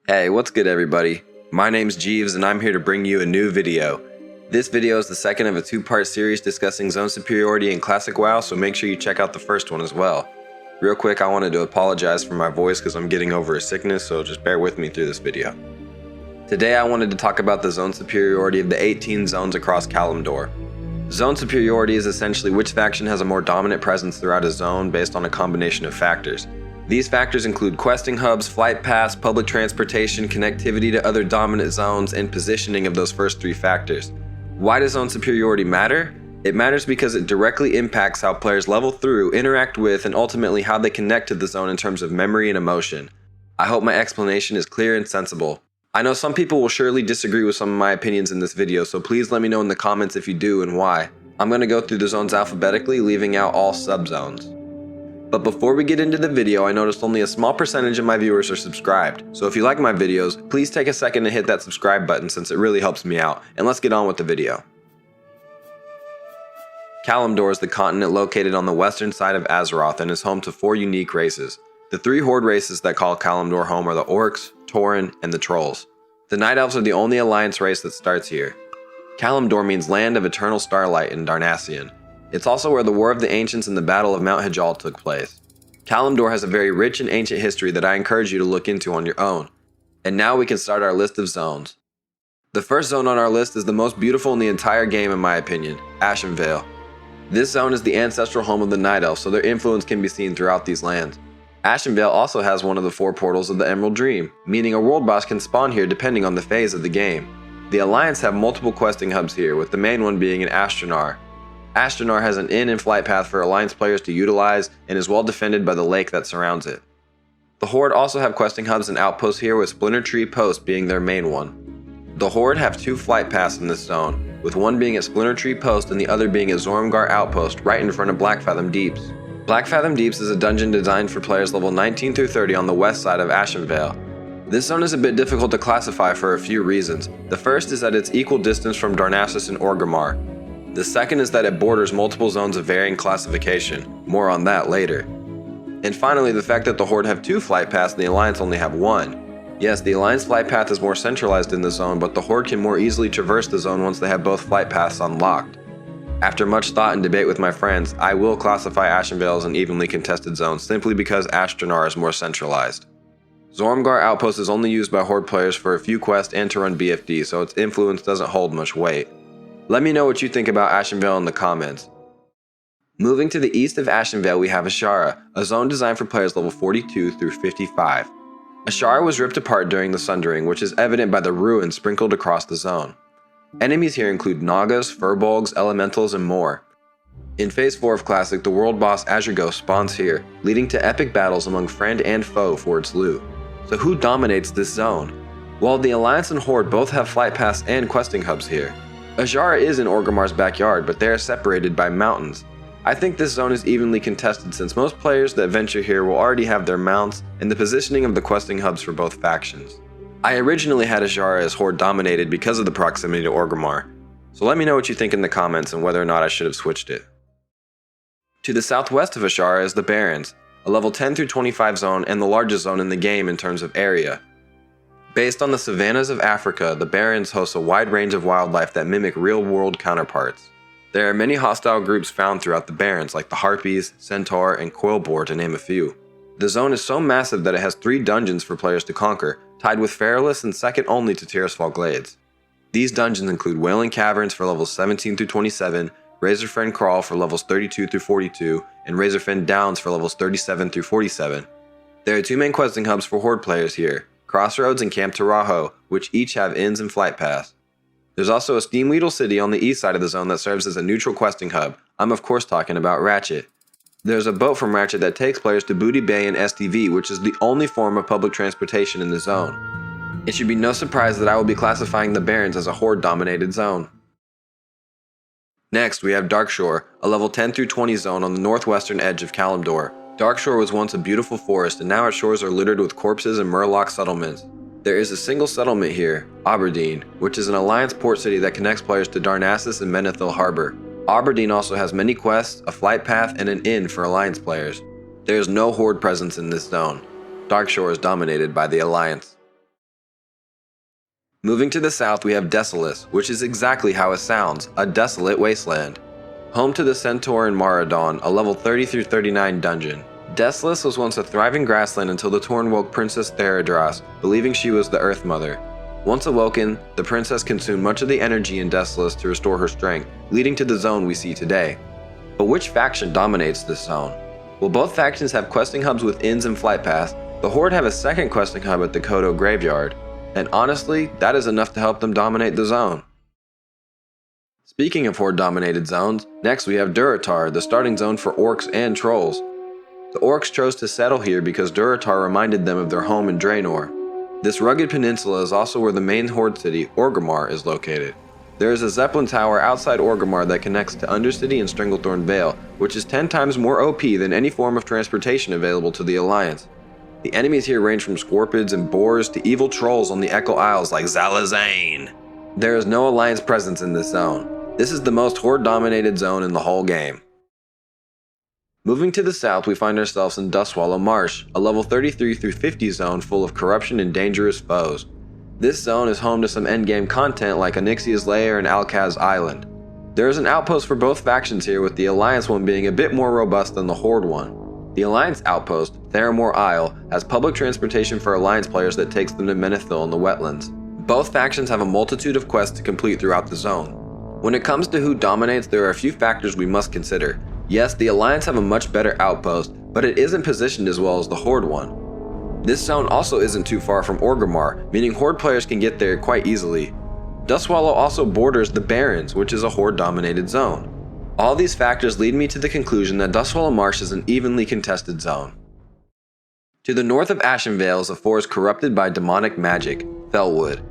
Hey, what's good everybody? My name's Jeeves and I'm here to bring you a new video. This video is the second of a two-part series discussing zone superiority in Classic WoW, so make sure you check out the first one as well. Real quick, I wanted to apologize for my voice because I'm getting over a sickness, so just bear with me through this video. Today I wanted to talk about the zone superiority of the 18 zones across Kalimdor. Zone superiority is essentially which faction has a more dominant presence throughout a zone based on a combination of factors. These factors include questing hubs, flight paths, public transportation, connectivity to other dominant zones, and positioning of those first three factors. Why does zone superiority matter? It matters because it directly impacts how players level through, interact with, and ultimately how they connect to the zone in terms of memory and emotion. I hope my explanation is clear and sensible. I know some people will surely disagree with some of my opinions in this video, so please let me know in the comments if you do and why. I'm going to go through the zones alphabetically, leaving out all subzones. But before we get into the video, I noticed only a small percentage of my viewers are subscribed, so if you like my videos, please take a second to hit that subscribe button since it really helps me out, and let's get on with the video. Kalimdor is the continent located on the western side of Azeroth and is home to 4 unique races. The 3 Horde races that call Kalimdor home are the Orcs, Tauren, and the Trolls. The Night Elves are the only Alliance race that starts here. Kalimdor means Land of Eternal Starlight in Darnasian. It's also where the War of the Ancients and the Battle of Mount Hajal took place. Kalimdor has a very rich and ancient history that I encourage you to look into on your own. And now we can start our list of zones. The first zone on our list is the most beautiful in the entire game in my opinion, Ashenville. This zone is the ancestral home of the Night Elves, so their influence can be seen throughout these lands. Ashenville also has one of the 4 portals of the Emerald Dream, meaning a world boss can spawn here depending on the phase of the game. The Alliance have multiple questing hubs here, with the main one being in Ashara. Ashara has an in and flight path for Alliance players to utilize and is well defended by the lake that surrounds it. The Horde also have questing hubs and outposts here, with Splinter Tree Post being their main one. The Horde have 2 flight paths in this zone, with one being at Splinter Tree Post and the other being at Zormgar Outpost right in front of Blackfathom Deeps. Blackfathom Deeps is a dungeon designed for players level 19 through 30 on the west side of Ashenville. This zone is a bit difficult to classify for a few reasons. The first is that it's equal distance from Darnassus and Orgrimmar. The second is that it borders multiple zones of varying classification. More on that later. And finally, the fact that the Horde have 2 flight paths and the Alliance only have 1. Yes, the Alliance flight path is more centralized in the zone, but the Horde can more easily traverse the zone once they have both flight paths unlocked. After much thought and debate with my friends, I will classify Ashenville as an evenly contested zone simply because Ashtranar is more centralized. Zormgar Outpost is only used by Horde players for a few quests and to run BFD, so its influence doesn't hold much weight. Let me know what you think about Ashenville in the comments. Moving to the east of Ashenville, we have Ashara, a zone designed for players level 42 through 55. Ashara was ripped apart during the Sundering, which is evident by the ruins sprinkled across the zone. Enemies here include Nagas, Furbolgs, Elementals, and more. In Phase 4 of Classic, the world boss Azure spawns here, leading to epic battles among friend and foe for its loot. So who dominates this zone? Well, the Alliance and Horde both have flight paths and questing hubs here. Ashara is in Orgrimmar's backyard, but they are separated by mountains. I think this zone is evenly contested since most players that venture here will already have their mounts and the positioning of the questing hubs for both factions. I originally had Ashara as Horde dominated because of the proximity to Orgrimmar, so let me know what you think in the comments and whether or not I should have switched it. To the southwest of Ashara is the Barrens, a level 10 through 25 zone and the largest zone in the game in terms of area. Based on the savannas of Africa, the Barrens host a wide range of wildlife that mimic real-world counterparts. There are many hostile groups found throughout the Barrens, like the Harpies, Centaur, and Quillboar to name a few. The zone is so massive that it has 3 dungeons for players to conquer, tied with Feralus and second only to Tirisfal Glades. These dungeons include Wailing Caverns for levels 17 through 27, Razorfen Crawl for levels 32 through 42, and Razorfen Downs for levels 37 through 47. There are 2 main questing hubs for Horde players here, Crossroads and Camp Tarajo, which each have inns and flight paths. There's also a Steamweedle City on the east side of the zone that serves as a neutral questing hub. I'm of course talking about Ratchet. There's a boat from Ratchet that takes players to Booty Bay and STV, which is the only form of public transportation in the zone. It should be no surprise that I will be classifying the Barrens as a Horde-dominated zone. Next, we have Darkshore, a level 10 through 20 zone on the northwestern edge of Kalimdor. Darkshore was once a beautiful forest, and now its shores are littered with corpses and Murloc settlements. There is a single settlement here, Aberdeen, which is an Alliance port city that connects players to Darnassus and Menethil Harbor. Aberdeen also has many quests, a flight path, and an inn for Alliance players. There is no Horde presence in this zone. Darkshore is dominated by the Alliance. Moving to the south, we have Desolus, which is exactly how it sounds, a desolate wasteland. Home to the Centaur and Maradon, a level 30 through 39 dungeon. Desolus was once a thriving grassland until the Torn woke Princess Theradras, believing she was the Earth Mother. Once awoken, the princess consumed much of the energy in Desolus to restore her strength, leading to the zone we see today. But which faction dominates this zone? Well, both factions have questing hubs with inns and flight paths. The Horde have a second questing hub at the Kodo Graveyard, and honestly, that is enough to help them dominate the zone. Speaking of Horde-dominated zones, next we have Duratar, the starting zone for orcs and trolls. The orcs chose to settle here because Duratar reminded them of their home in Draenor. This rugged peninsula is also where the main Horde city, Orgrimmar, is located. There is a Zeppelin tower outside Orgrimmar that connects to Undercity and Stranglethorn Vale, which is 10 times more OP than any form of transportation available to the Alliance. The enemies here range from scorpids and boars to evil trolls on the Echo Isles like Zalazane. There is no Alliance presence in this zone. This is the most Horde-dominated zone in the whole game. Moving to the south, we find ourselves in Dusol Marsh, a level 33 through 50 zone full of corruption and dangerous foes. This zone is home to some endgame content like Onyxia's Lair and Alkaz Island. There is an outpost for both factions here, with the Alliance one being a bit more robust than the Horde one. The Alliance outpost, Theramore Isle, has public transportation for Alliance players that takes them to Menethil in the wetlands. Both factions have a multitude of quests to complete throughout the zone. When it comes to who dominates, there are a few factors we must consider. Yes, the Alliance have a much better outpost, but it isn't positioned as well as the Horde one. This zone also isn't too far from Orgrimmar, meaning Horde players can get there quite easily. Duswallow also borders the Barrens, which is a Horde-dominated zone. All these factors lead me to the conclusion that Dusol Marsh is an evenly contested zone. To the north of Ashenville is a forest corrupted by demonic magic, Felwood.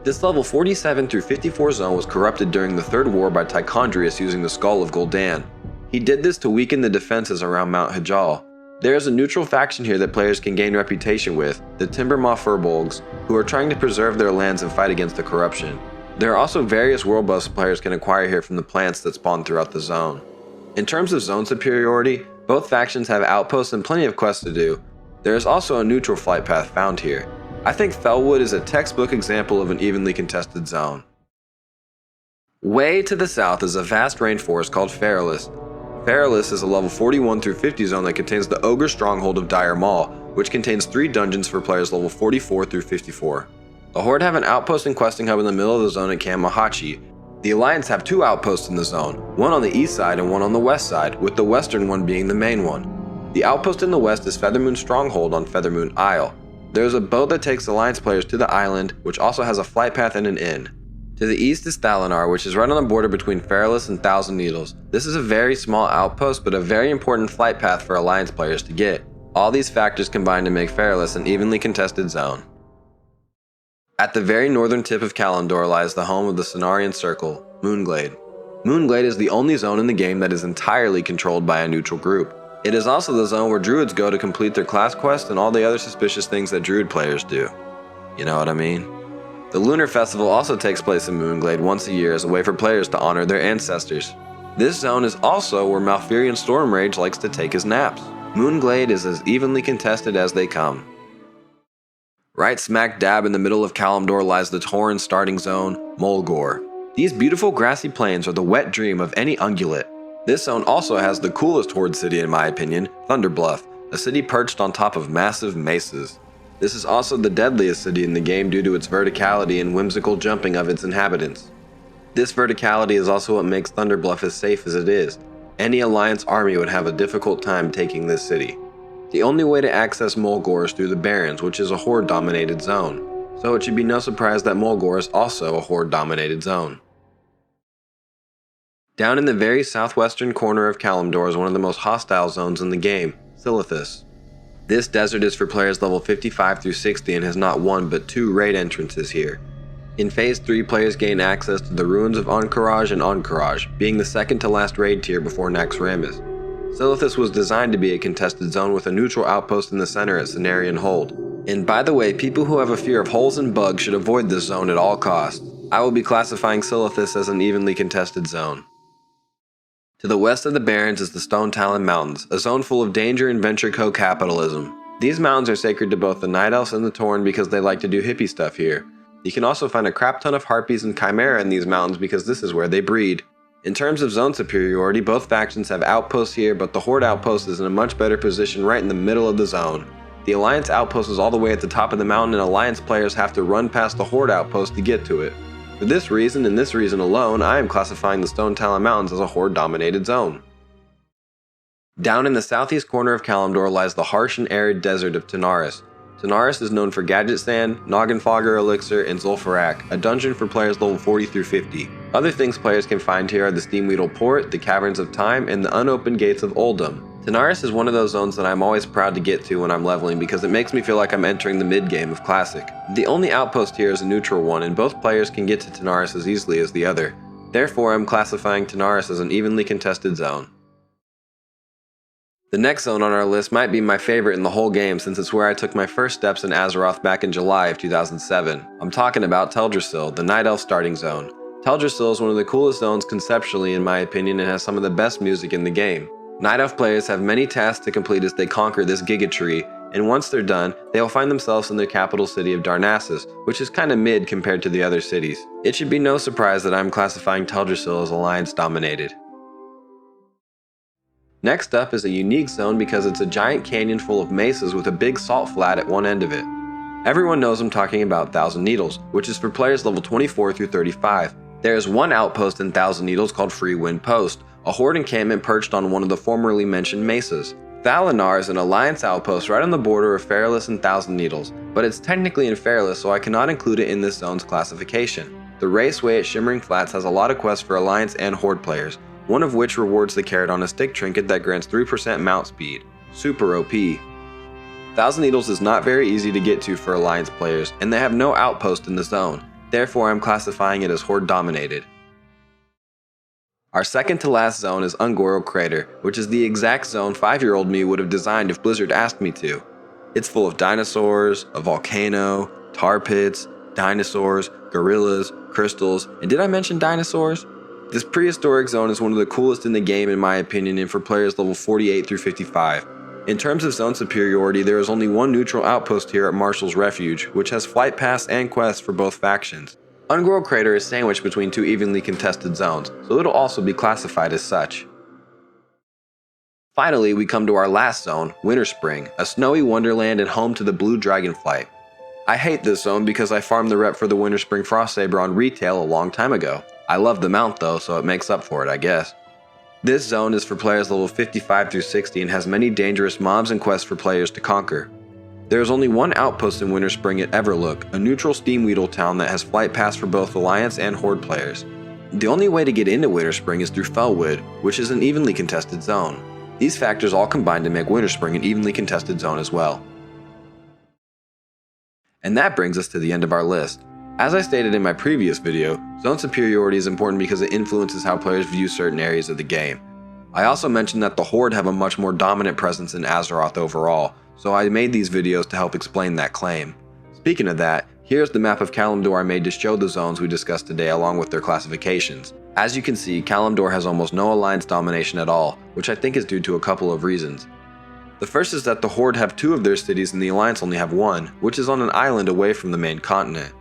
This level 47 through 54 zone was corrupted during the Third War by Tichondrius using the Skull of Gul'dan. He did this to weaken the defenses around Mount Hajal. There is a neutral faction here that players can gain reputation with, the Timbermaw Furbolgs, who are trying to preserve their lands and fight against the corruption. There are also various world buffs players can acquire here from the plants that spawn throughout the zone. In terms of zone superiority, both factions have outposts and plenty of quests to do. There is also a neutral flight path found here. I think Felwood is a textbook example of an evenly contested zone. Way to the south is a vast rainforest called Feralus. Feralus is a level 41 through 50 zone that contains the Ogre Stronghold of Dire Maul, which contains 3 dungeons for players level 44 through 54. The Horde have an outpost and questing hub in the middle of the zone at Kamahachi. The Alliance have 2 outposts in the zone, one on the east side and one on the west side, with the western one being the main one. The outpost in the west is Feathermoon Stronghold on Feathermoon Isle. There is a boat that takes Alliance players to the island, which also has a flight path and an inn. To the east is Thalinar, which is right on the border between Feralus and Thousand Needles. This is a very small outpost, but a very important flight path for Alliance players to get. All these factors combine to make Feralus an evenly contested zone. At the very northern tip of Kalimdor lies the home of the Cenarian Circle, Moononglade. Moononglade is the only zone in the game that is entirely controlled by a neutral group. It is also the zone where druids go to complete their class quests and all the other suspicious things that druid players do. You know what I mean? The Lunar Festival also takes place in Moononglade once a year as a way for players to honor their ancestors. This zone is also where Malfurion Stormrage likes to take his naps. Moononglade is as evenly contested as they come. Right smack dab in the middle of Kalimdor lies the Tauren starting zone, Molore. These beautiful grassy plains are the wet dream of any ungulate. This zone also has the coolest Horde city in my opinion, Thunderbluff, a city perched on top of massive mesas. This is also the deadliest city in the game due to its verticality and whimsical jumping of its inhabitants. This verticality is also what makes Thunderbluff as safe as it is. Any Alliance army would have a difficult time taking this city. The only way to access Molore is through the Barrens, which is a Horde-dominated zone, so it should be no surprise that Molore is also a Horde-dominated zone. Down in the very southwestern corner of Kalimdor is one of the most hostile zones in the game, Silathus. This desert is for players level 55 through 60 and has not one but 2 raid entrances here. In Phase 3, players gain access to the ruins of Encourage and Encourage, being the second to last raid tier before Naxxramas. Silathus was designed to be a contested zone with a neutral outpost in the center at Cenarian Hold. And by the way, people who have a fear of holes and bugs should avoid this zone at all costs. I will be classifying Silathus as an evenly contested zone. To the west of the Barrens is the Stone Talon Mountains, a zone full of danger and venture co-capitalism. These mountains are sacred to both the Night Elves and the Tauren because they like to do hippie stuff here. You can also find a crap ton of harpies and chimera in these mountains because this is where they breed. In terms of zone superiority, both factions have outposts here, but the Horde outpost is in a much better position right in the middle of the zone. The Alliance outpost is all the way at the top of the mountain, and Alliance players have to run past the Horde outpost to get to it. For this reason, and this reason alone, I am classifying the Stone Talon Mountains as a Horde-dominated zone. Down in the southeast corner of Kalimdor lies the harsh and arid desert of Tenaris. Tenaris is known for Gadget Sand, Noggenfogger Elixir, and Zul'Farrak, a dungeon for players level 40 through 50. Other things players can find here are the Steamweedle Port, the Caverns of Time, and the unopened gates of Uldum. Tenaris is one of those zones that I'm always proud to get to when I'm leveling because it makes me feel like I'm entering the mid-game of Classic. The only outpost here is a neutral one, and both players can get to Tenaris as easily as the other. Therefore, I'm classifying Tenaris as an evenly contested zone. The next zone on our list might be my favorite in the whole game since it's where I took my first steps in Azeroth back in July of 2007. I'm talking about Teldrasil, the Night Elf starting zone. Teldrasil is one of the coolest zones conceptually in my opinion and has some of the best music in the game. Night Elf players have many tasks to complete as they conquer this Giga Tree, and once they're done, they will find themselves in their capital city of Darnassus, which is kinda mid compared to the other cities. It should be no surprise that I'm classifying Teldrasil as Alliance dominated. Next up is a unique zone because it's a giant canyon full of mesas with a big salt flat at one end of it. Everyone knows I'm talking about Thousand Needles, which is for players level 24 through 35. There is one outpost in Thousand Needles called Free Wind Post, a Horde encampment perched on one of the formerly mentioned mesas. Thalanar is an Alliance outpost right on the border of Feralus and Thousand Needles, but it's technically in Feralus so I cannot include it in this zone's classification. The Raceway at Shimmering Flats has a lot of quests for Alliance and Horde players, one of which rewards the Carrot on a Stick trinket that grants 3% mount speed. Super OP. Thousand Needles is not very easy to get to for Alliance players, and they have no outpost in the zone, therefore I'm classifying it as Horde dominated. Our second to last zone is Angoro Crater, which is the exact zone 5-year-old me would have designed if Blizzard asked me to. It's full of dinosaurs, a volcano, tar pits, dinosaurs, gorillas, crystals, and did I mention dinosaurs? This prehistoric zone is one of the coolest in the game in my opinion and for players level 48 through 55. In terms of zone superiority, there is only one neutral outpost here at Marshall's Refuge, which has flight paths and quests for both factions. Angoro Crater is sandwiched between two evenly contested zones, so it'll also be classified as such. Finally, we come to our last zone, Winterspring, a snowy wonderland and home to the blue dragonflight. I hate this zone because I farmed the rep for the Winterspring Frostsaber on retail a long time ago. I love the mount though, so it makes up for it, I guess. This zone is for players level 55 through 60 and has many dangerous mobs and quests for players to conquer. There is only one outpost in Winterspring at Everlook, a neutral Steamweedle town that has flight paths for both Alliance and Horde players. The only way to get into Winterspring is through Felwood, which is an evenly contested zone. These factors all combine to make Winterspring an evenly contested zone as well. And that brings us to the end of our list. As I stated in my previous video, zone superiority is important because it influences how players view certain areas of the game. I also mentioned that the Horde have a much more dominant presence in Azeroth overall, so I made these videos to help explain that claim. Speaking of that, here's the map of Kalimdor I made to show the zones we discussed today along with their classifications. As you can see, Kalimdor has almost no Alliance domination at all, which I think is due to a couple of reasons. The first is that the Horde have 2 of their cities and the Alliance only have 1, which is on an island away from the main continent.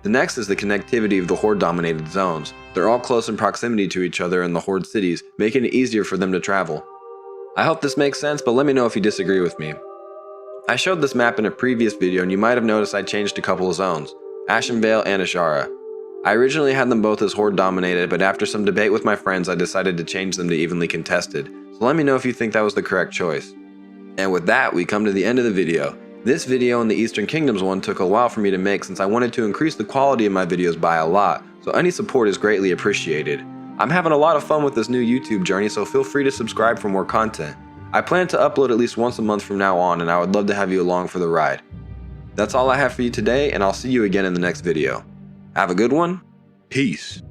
The next is the connectivity of the Horde-dominated zones. They're all close in proximity to each other in the Horde cities, making it easier for them to travel. I hope this makes sense, but let me know if you disagree with me. I showed this map in a previous video and you might have noticed I changed a couple of zones, Ashenville and Ashara. I originally had them both as Horde-dominated, but after some debate with my friends I decided to change them to evenly contested, so let me know if you think that was the correct choice. And with that, we come to the end of the video. This video and the Eastern Kingdoms one took a while for me to make since I wanted to increase the quality of my videos by a lot, so any support is greatly appreciated. I'm having a lot of fun with this new YouTube journey, so feel free to subscribe for more content. I plan to upload at least once a month from now on, and I would love to have you along for the ride. That's all I have for you today, and I'll see you again in the next video. Have a good one. Peace.